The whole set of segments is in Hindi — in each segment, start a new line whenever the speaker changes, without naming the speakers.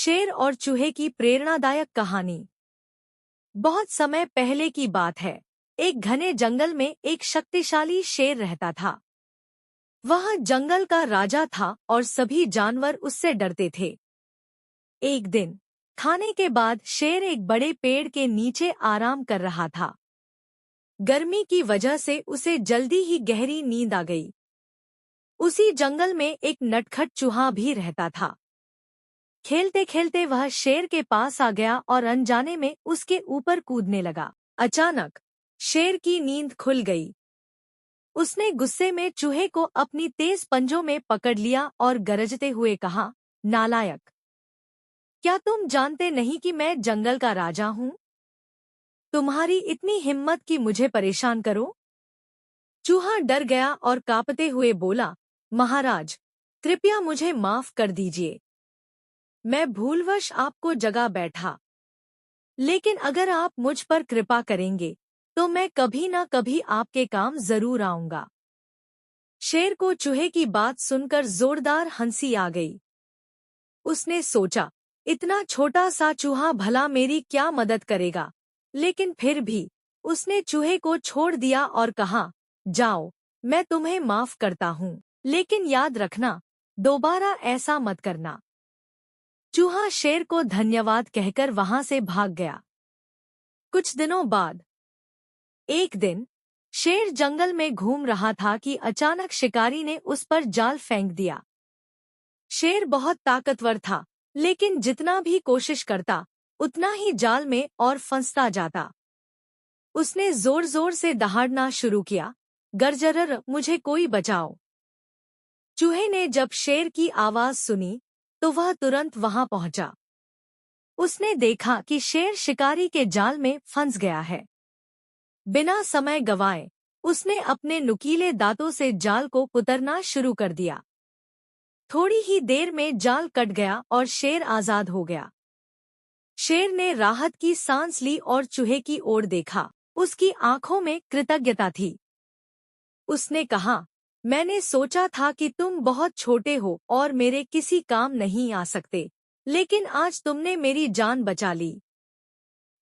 शेर और चूहे की प्रेरणादायक कहानी। बहुत समय पहले की बात है। एक घने जंगल में एक शक्तिशाली शेर रहता था। वह जंगल का राजा था और सभी जानवर उससे डरते थे। एक दिन खाने के बाद शेर एक बड़े पेड़ के नीचे आराम कर रहा था। गर्मी की वजह से उसे जल्दी ही गहरी नींद आ गई। उसी जंगल में एक नटखट चूहा भी रहता था। खेलते खेलते वह शेर के पास आ गया और अनजाने में उसके ऊपर कूदने लगा। अचानक शेर की नींद खुल गई। उसने गुस्से में चूहे को अपनी तेज पंजों में पकड़ लिया और गरजते हुए कहा, नालायक, क्या तुम जानते नहीं कि मैं जंगल का राजा हूँ? तुम्हारी इतनी हिम्मत कि मुझे परेशान करो? चूहा डर गया और कांपते हुए बोला, महाराज, कृपया मुझे माफ कर दीजिए। मैं भूलवश आपको जगा बैठा। लेकिन अगर आप मुझ पर कृपा करेंगे तो मैं कभी ना कभी आपके काम जरूर आऊंगा। शेर को चूहे की बात सुनकर जोरदार हंसी आ गई। उसने सोचा, इतना छोटा सा चूहा भला मेरी क्या मदद करेगा। लेकिन फिर भी उसने चूहे को छोड़ दिया और कहा, जाओ, मैं तुम्हें माफ करता हूँ, लेकिन याद रखना, दोबारा ऐसा मत करना। चूहा शेर को धन्यवाद कहकर वहां से भाग गया। कुछ दिनों बाद एक दिन शेर जंगल में घूम रहा था कि अचानक शिकारी ने उस पर जाल फेंक दिया। शेर बहुत ताकतवर था, लेकिन जितना भी कोशिश करता उतना ही जाल में और फंसता जाता। उसने जोर जोर से दहाड़ना शुरू किया, गरजरर, मुझे कोई बचाओ। चूहे ने जब शेर की आवाज सुनी तो वह तुरंत वहां पहुंचा। उसने देखा कि शेर शिकारी के जाल में फंस गया है। बिना समय गंवाए उसने अपने नुकीले दांतों से जाल को कुतरना शुरू कर दिया। थोड़ी ही देर में जाल कट गया और शेर आजाद हो गया। शेर ने राहत की सांस ली और चूहे की ओर देखा। उसकी आंखों में कृतज्ञता थी। उसने कहा, मैंने सोचा था कि तुम बहुत छोटे हो और मेरे किसी काम नहीं आ सकते, लेकिन आज तुमने मेरी जान बचा ली।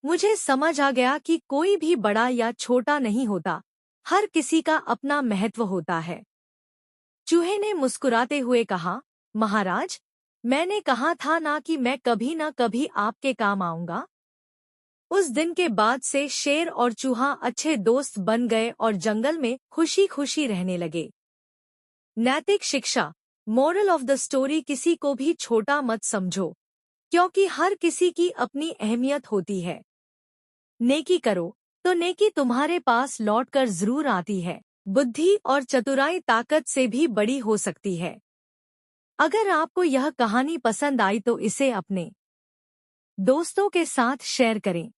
मुझे समझ आ गया कि कोई भी बड़ा या छोटा नहीं होता, हर किसी का अपना महत्व होता है। चूहे ने मुस्कुराते हुए कहा, महाराज, मैंने कहा था ना कि मैं कभी ना कभी आपके काम आऊंगा। उस दिन के बाद से शेर और चूहा अच्छे दोस्त बन गए और जंगल में खुशी खुशी रहने लगे। नैतिक शिक्षा, मोरल ऑफ द स्टोरी, किसी को भी छोटा मत समझो, क्योंकि हर किसी की अपनी अहमियत होती है। नेकी करो तो नेकी तुम्हारे पास लौटकर जरूर आती है। बुद्धि और चतुराई ताकत से भी बड़ी हो सकती है। अगर आपको यह कहानी पसंद आई तो इसे अपने दोस्तों के साथ शेयर करें।